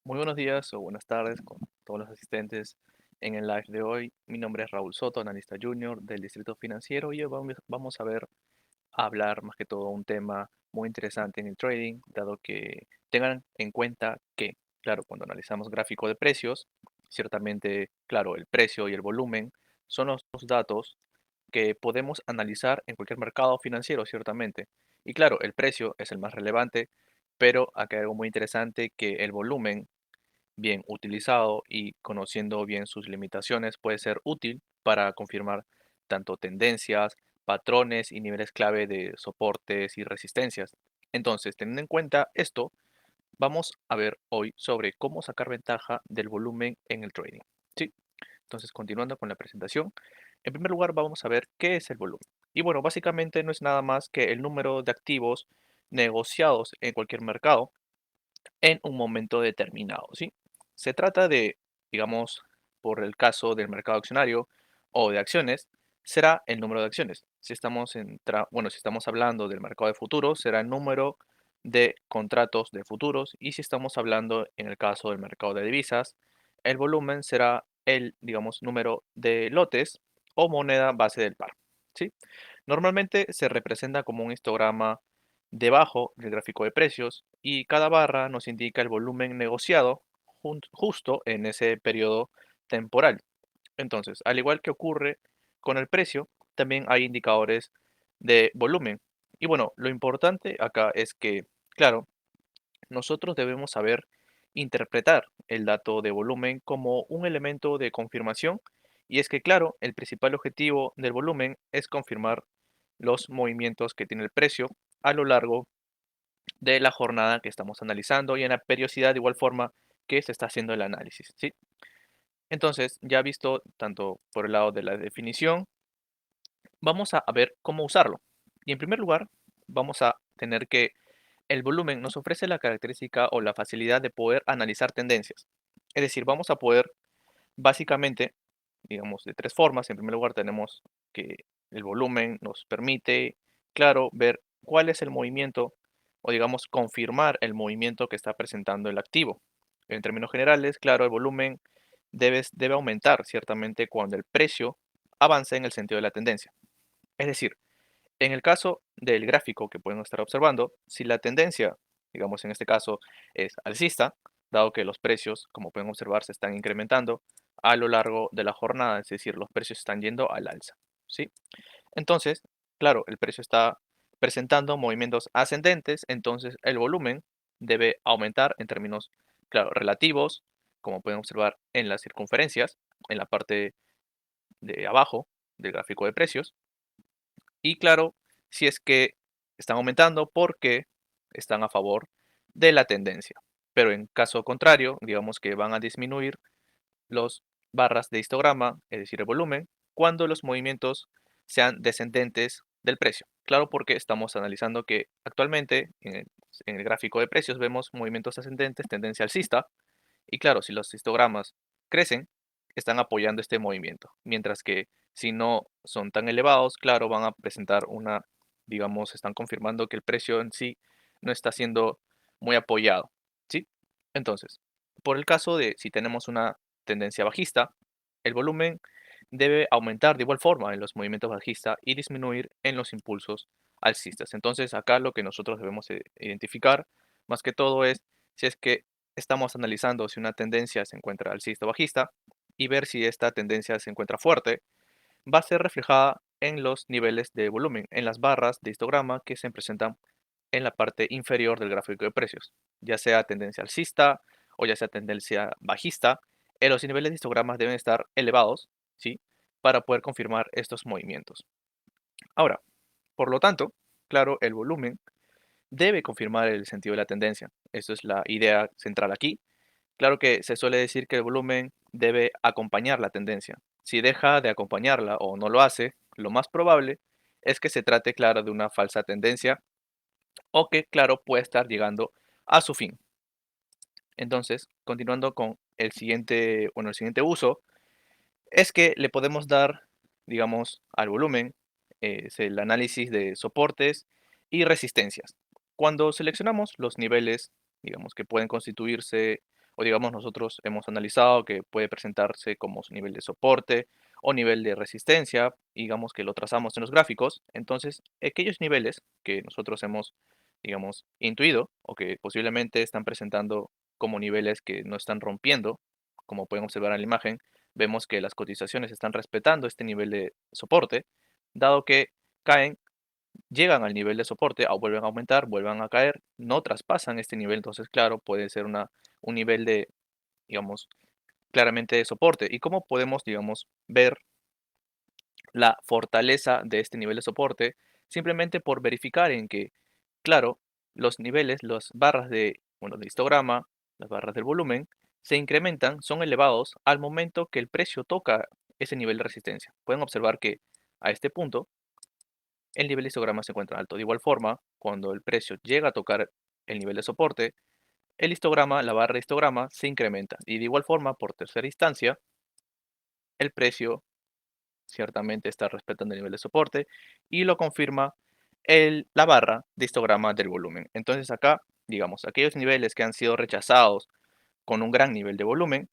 Muy buenos días o buenas tardes con todos los asistentes en el live de hoy. Mi nombre es Raúl Soto, analista junior del Distrito Financiero y hoy vamos a hablar más que todo un tema muy interesante en el trading, dado que tengan en cuenta que, claro, cuando analizamos gráfico de precios, ciertamente, claro, el precio y el volumen son los dos datos que podemos analizar en cualquier mercado financiero, ciertamente. Y claro, el precio es el más relevante, pero acá hay algo muy interesante que el volumen bien utilizado y conociendo bien sus limitaciones puede ser útil para confirmar tanto tendencias, patrones y niveles clave de soportes y resistencias. Entonces, teniendo en cuenta esto, vamos a ver hoy sobre cómo sacar ventaja del volumen en el trading. ¿Sí? Entonces, continuando con la presentación, en primer lugar vamos a ver qué es el volumen. Y bueno, básicamente no es nada más que el número de activos negociados en cualquier mercado en un momento determinado, ¿sí? Se trata de, digamos, por el caso del mercado accionario o de acciones, será el número de acciones. Si estamos si estamos hablando del mercado de futuros, será el número de contratos de futuros y si estamos hablando en el caso del mercado de divisas, el volumen será el, digamos, número de lotes o moneda base del par, ¿sí? Normalmente se representa como un histograma debajo del gráfico de precios y cada barra nos indica el volumen negociado justo en ese periodo temporal. Entonces, al igual que ocurre con el precio, también hay indicadores de volumen. Y bueno, lo importante acá es que, claro, nosotros debemos saber interpretar el dato de volumen como un elemento de confirmación y es que, claro, el principal objetivo del volumen es confirmar los movimientos que tiene el precio a lo largo de la jornada que estamos analizando y en la periodicidad de igual forma que se está haciendo el análisis, ¿sí? Entonces, ya visto tanto por el lado de la definición, vamos a ver cómo usarlo. Y en primer lugar, vamos a tener que el volumen nos ofrece la característica o la facilidad de poder analizar tendencias. Es decir, vamos a poder básicamente, digamos, de tres formas. En primer lugar, tenemos que el volumen nos permite, claro, ver cuál es el movimiento o, digamos, confirmar el movimiento que está presentando el activo. En términos generales, claro, el volumen debe aumentar ciertamente cuando el precio avance en el sentido de la tendencia. Es decir, en el caso del gráfico que pueden estar observando, si la tendencia, digamos en este caso, es alcista, dado que los precios, como pueden observar, se están incrementando a lo largo de la jornada, es decir, los precios están yendo al alza, ¿sí? Entonces, claro, el precio está presentando movimientos ascendentes, entonces el volumen debe aumentar en términos, claro, relativos, como pueden observar en las circunferencias, en la parte de abajo del gráfico de precios, y claro, si es que están aumentando porque están a favor de la tendencia. Pero en caso contrario, digamos que van a disminuir los barras de histograma, es decir, el volumen, cuando los movimientos sean descendentes del precio. Claro, porque estamos analizando que actualmente en el gráfico de precios vemos movimientos ascendentes, tendencia alcista, y claro, si los histogramas crecen, están apoyando este movimiento, mientras que si no son tan elevados, claro, van a presentar una, digamos, están confirmando que el precio en sí no está siendo muy apoyado, ¿sí? Entonces, por el caso de si tenemos una tendencia bajista, el volumen debe aumentar de igual forma en los movimientos bajistas y disminuir en los impulsos alcistas. Entonces, acá lo que nosotros debemos identificar más que todo es si es que estamos analizando si una tendencia se encuentra alcista o bajista y ver si esta tendencia se encuentra fuerte, va a ser reflejada en los niveles de volumen, en las barras de histograma que se presentan en la parte inferior del gráfico de precios, ya sea tendencia alcista o ya sea tendencia bajista, los niveles de histogramas deben estar elevados, ¿sí? Para poder confirmar estos movimientos. Ahora, por lo tanto, claro, el volumen debe confirmar el sentido de la tendencia. Eso es la idea central aquí. Claro que se suele decir que el volumen debe acompañar la tendencia. Si deja de acompañarla o no lo hace, lo más probable es que se trate, claro, de una falsa tendencia o que, claro, puede estar llegando a su fin. Entonces, continuando con el siguiente uso, es que le podemos dar, digamos, al volumen, es el análisis de soportes y resistencias. Cuando seleccionamos los niveles, digamos, que pueden constituirse o digamos nosotros hemos analizado que puede presentarse como su nivel de soporte o nivel de resistencia, digamos que lo trazamos en los gráficos. Entonces, aquellos niveles que nosotros hemos, digamos, intuido o que posiblemente están presentando como niveles que no están rompiendo, como pueden observar en la imagen, vemos que las cotizaciones están respetando este nivel de soporte, dado que caen, llegan al nivel de soporte, o vuelven a aumentar, vuelvan a caer, no traspasan este nivel, entonces claro, puede ser un nivel de, digamos, claramente de soporte. ¿Y cómo podemos, digamos, ver la fortaleza de este nivel de soporte? Simplemente por verificar en que, claro, los niveles, las barras de, bueno, de histograma, las barras del volumen, se incrementan, son elevados al momento que el precio toca ese nivel de resistencia. Pueden observar que a este punto el nivel de histograma se encuentra alto. De igual forma, cuando el precio llega a tocar el nivel de soporte, el histograma, la barra de histograma, se incrementa. Y de igual forma, por tercera instancia, el precio ciertamente está respetando el nivel de soporte y lo confirma la barra de histograma del volumen. Entonces acá, digamos, aquellos niveles que han sido rechazados con un gran nivel de volumen,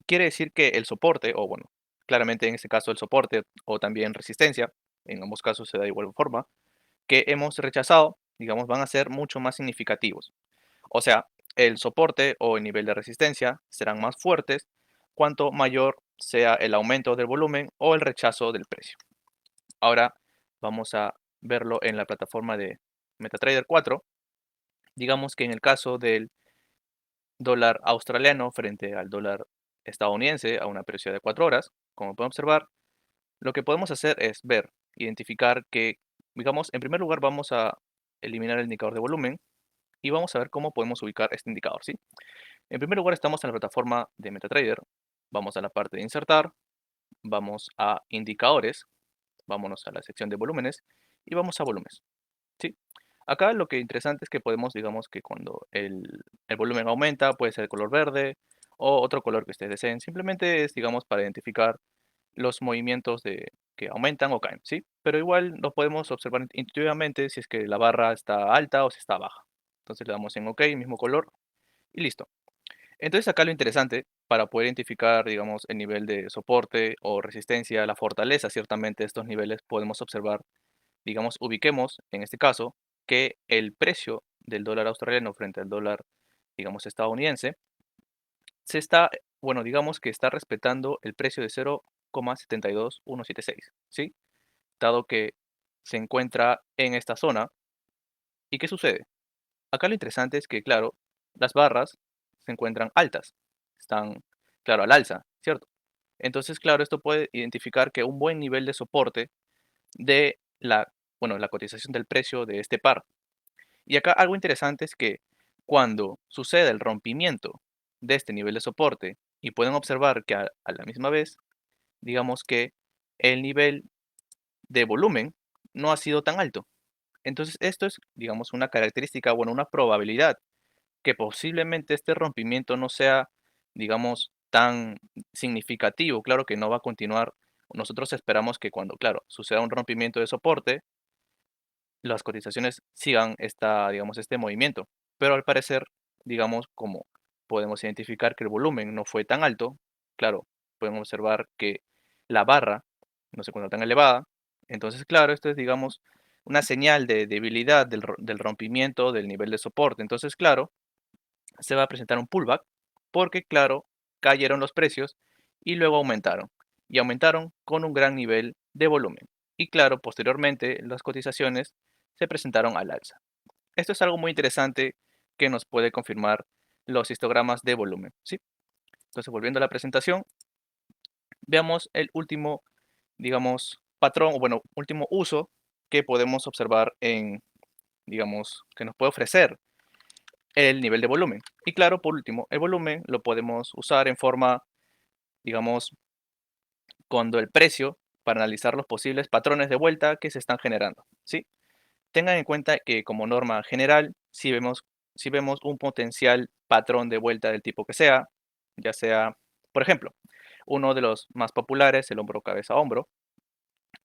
quiere decir que el soporte, o bueno, claramente en este caso el soporte o también resistencia, en ambos casos se da de igual forma, que hemos rechazado, digamos, van a ser mucho más significativos. O sea, el soporte o el nivel de resistencia serán más fuertes cuanto mayor sea el aumento del volumen o el rechazo del precio. Ahora vamos a verlo en la plataforma de MetaTrader 4. Digamos que en el caso del dólar australiano frente al dólar estadounidense a una precio de 4 horas, como pueden observar, lo que podemos hacer es ver, identificar que, digamos, en primer lugar vamos a eliminar el indicador de volumen y vamos a ver cómo podemos ubicar este indicador, ¿sí? En primer lugar estamos en la plataforma de MetaTrader, vamos a la parte de insertar, vamos a indicadores, vámonos a la sección de volúmenes y vamos a volúmenes, ¿sí? Acá lo que interesante es que podemos, digamos que cuando el volumen aumenta, puede ser de color verde o otro color que ustedes deseen, simplemente es, digamos, para identificar los movimientos que aumentan o caen, ¿sí? Pero igual lo podemos observar intuitivamente si es que la barra está alta o si está baja. Entonces le damos en OK, mismo color y listo. Entonces acá lo interesante para poder identificar, digamos, el nivel de soporte o resistencia, la fortaleza ciertamente de estos niveles, podemos observar, digamos, ubiquemos en este caso que el precio del dólar australiano frente al dólar, digamos, estadounidense, se está, bueno, digamos que está respetando el precio de 0,72176, ¿sí? Dado que se encuentra en esta zona. ¿Y qué sucede? Acá lo interesante es que, claro, las barras se encuentran altas, están, claro, al alza, ¿cierto? Entonces, claro, esto puede identificar que un buen nivel de soporte de bueno, la cotización del precio de este par. Y acá algo interesante es que cuando sucede el rompimiento de este nivel de soporte y pueden observar que a la misma vez, digamos que el nivel de volumen no ha sido tan alto. Entonces, esto es, digamos, una característica, bueno, una probabilidad que posiblemente este rompimiento no sea, digamos, tan significativo. Claro que no va a continuar. Nosotros esperamos que cuando, claro, suceda un rompimiento de soporte, las cotizaciones sigan digamos, este movimiento. Pero al parecer, digamos, como podemos identificar que el volumen no fue tan alto, claro, podemos observar que la barra no se encuentra tan elevada. Entonces, claro, esto es, digamos, una señal de debilidad del rompimiento del nivel de soporte. Entonces, claro, se va a presentar un pullback porque, claro, cayeron los precios y luego aumentaron. Y aumentaron con un gran nivel de volumen. Y claro, posteriormente las cotizaciones se presentaron al alza. Esto es algo muy interesante que nos puede confirmar los histogramas de volumen, ¿sí? Entonces, volviendo a la presentación, veamos el último, digamos, patrón, o bueno, último uso que podemos observar digamos, que nos puede ofrecer el nivel de volumen. Y claro, por último, el volumen lo podemos usar en forma, digamos, cuando el precio, para analizar los posibles patrones de vuelta que se están generando, ¿sí? Tengan en cuenta que como norma general, si vemos un potencial patrón de vuelta del tipo que sea, ya sea, por ejemplo, uno de los más populares, el hombro cabeza hombro,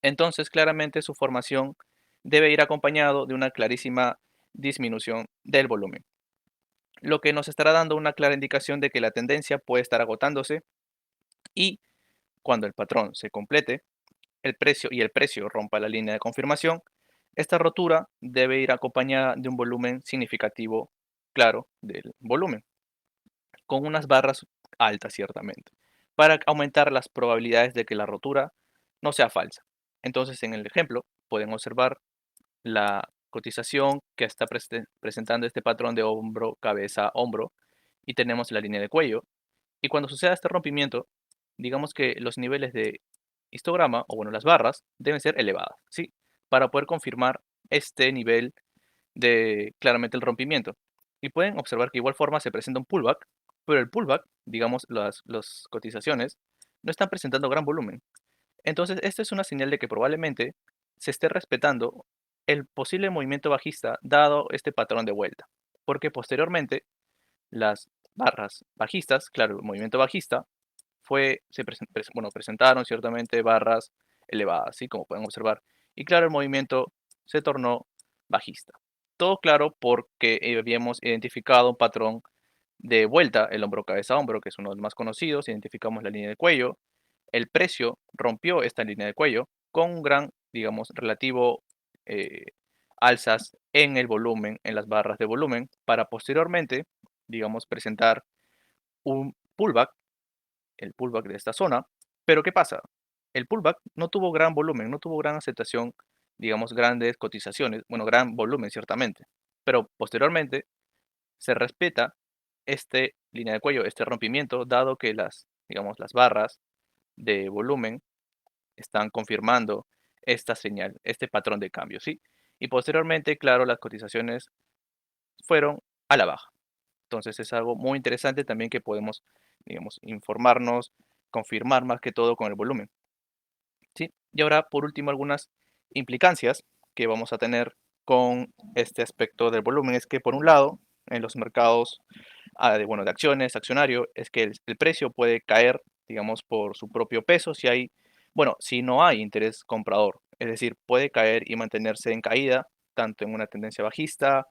entonces claramente su formación debe ir acompañado de una clarísima disminución del volumen. lo que nos estará dando una clara indicación de que la tendencia puede estar agotándose y cuando el patrón se complete, el precio rompa la línea de confirmación, esta rotura debe ir acompañada de un volumen significativo, claro, del volumen, con unas barras altas ciertamente, para aumentar las probabilidades de que la rotura no sea falsa. Entonces, en el ejemplo, pueden observar la cotización que está presentando este patrón de hombro, cabeza, hombro, y tenemos la línea de cuello. Y cuando suceda este rompimiento, digamos que los niveles de histograma, o bueno, las barras, deben ser elevadas, ¿sí? Para poder confirmar este nivel de claramente el rompimiento. Y pueden observar que de igual forma se presenta un pullback, pero el pullback, digamos, las cotizaciones, no están presentando gran volumen. Entonces, esta es una señal de que probablemente se esté respetando el posible movimiento bajista dado este patrón de vuelta, porque posteriormente las barras bajistas, claro, el movimiento bajista bueno, presentaron ciertamente barras elevadas, ¿sí? Como pueden observar. Y claro, el movimiento se tornó bajista. Todo claro porque habíamos identificado un patrón de vuelta, el hombro cabeza hombro, que es uno de los más conocidos. Identificamos la línea de cuello. El precio rompió esta línea de cuello con un gran, digamos, relativo eh, alzas en el volumen, en las barras de volumen, para posteriormente, digamos, presentar un pullback, el pullback de esta zona. Pero ¿qué pasa? El pullback no tuvo gran volumen, no tuvo gran aceptación, digamos, grandes cotizaciones, bueno, gran volumen ciertamente, pero posteriormente se respeta este línea de cuello, este rompimiento, dado que digamos, las barras de volumen están confirmando esta señal, este patrón de cambio, ¿sí? Y posteriormente, claro, las cotizaciones fueron a la baja. Entonces es algo muy interesante también que podemos, digamos, informarnos, confirmar más que todo con el volumen, ¿sí? Y ahora, por último, algunas implicancias que vamos a tener con este aspecto del volumen es que, por un lado, en los mercados bueno, de acciones, accionario, es que el precio puede caer, digamos, por su propio peso si hay, bueno, si no hay interés comprador. Es decir, puede caer y mantenerse en caída, tanto en una tendencia bajista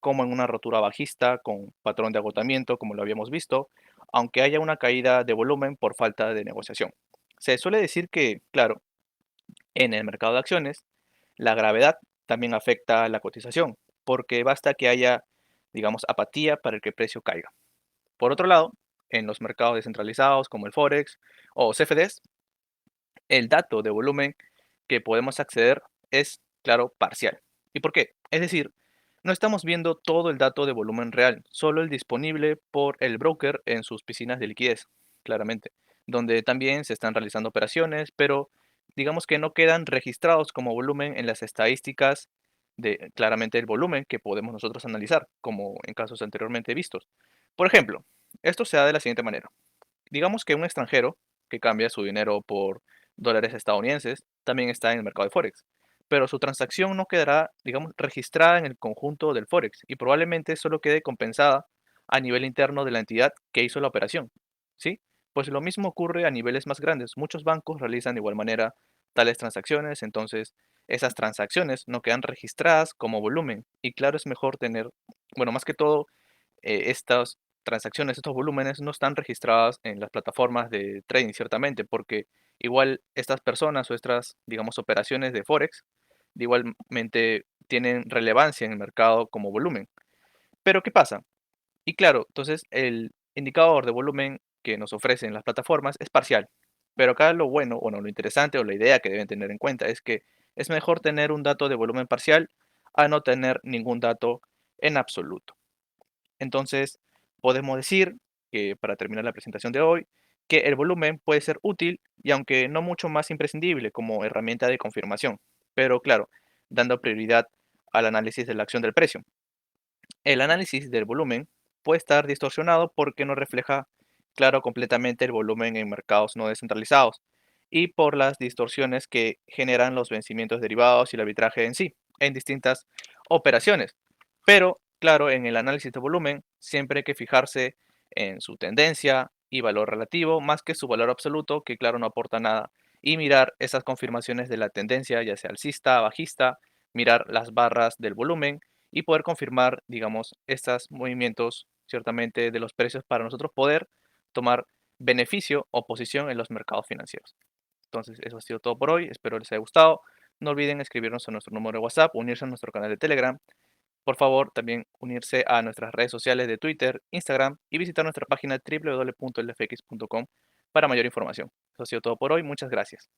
como en una rotura bajista con patrón de agotamiento, como lo habíamos visto, aunque haya una caída de volumen por falta de negociación. Se suele decir que, claro, en el mercado de acciones, la gravedad también afecta la cotización, porque basta que haya, digamos, apatía para que el precio caiga. Por otro lado, en los mercados descentralizados como el Forex o CFDs, el dato de volumen que podemos acceder es, claro, parcial. ¿Y por qué? Es decir, no estamos viendo todo el dato de volumen real, solo el disponible por el broker en sus piscinas de liquidez, claramente, donde también se están realizando operaciones, pero digamos que no quedan registrados como volumen en las estadísticas de claramente el volumen que podemos nosotros analizar, como en casos anteriormente vistos. Por ejemplo, esto se da de la siguiente manera. Digamos que un extranjero que cambia su dinero por dólares estadounidenses también está en el mercado de Forex, pero su transacción no quedará, digamos, registrada en el conjunto del Forex y probablemente solo quede compensada a nivel interno de la entidad que hizo la operación, ¿sí? Pues lo mismo ocurre a niveles más grandes. Muchos bancos realizan de igual manera tales transacciones, entonces esas transacciones no quedan registradas como volumen y claro, es mejor tener, bueno, más que todo estas transacciones, estos volúmenes no están registradas en las plataformas de trading, ciertamente, porque igual estas personas o estas, digamos, operaciones de Forex, de igualmente tienen relevancia en el mercado como volumen. Pero ¿qué pasa? Y claro, entonces el indicador de volumen que nos ofrecen las plataformas es parcial. Pero acá lo bueno, bueno, lo interesante o la idea que deben tener en cuenta es que es mejor tener un dato de volumen parcial a no tener ningún dato en absoluto. Entonces, podemos decir que para terminar la presentación de hoy, que el volumen puede ser útil y aunque no mucho más imprescindible como herramienta de confirmación, pero claro, dando prioridad al análisis de la acción del precio. El análisis del volumen puede estar distorsionado porque no refleja, claro, completamente el volumen en mercados no descentralizados y por las distorsiones que generan los vencimientos derivados y el arbitraje en sí, en distintas operaciones. Pero, claro, en el análisis de volumen siempre hay que fijarse en su tendencia y valor relativo más que su valor absoluto, que claro no aporta nada, y mirar esas confirmaciones de la tendencia, ya sea alcista, bajista, mirar las barras del volumen y poder confirmar, digamos, estos movimientos ciertamente de los precios para nosotros poder tomar beneficio o posición en los mercados financieros. Entonces, eso ha sido todo por hoy. Espero les haya gustado. No olviden escribirnos a nuestro número de WhatsApp, unirse a nuestro canal de Telegram. Por favor, también unirse a nuestras redes sociales de Twitter, Instagram y visitar nuestra página www.lfx.com para mayor información. Eso ha sido todo por hoy. Muchas gracias.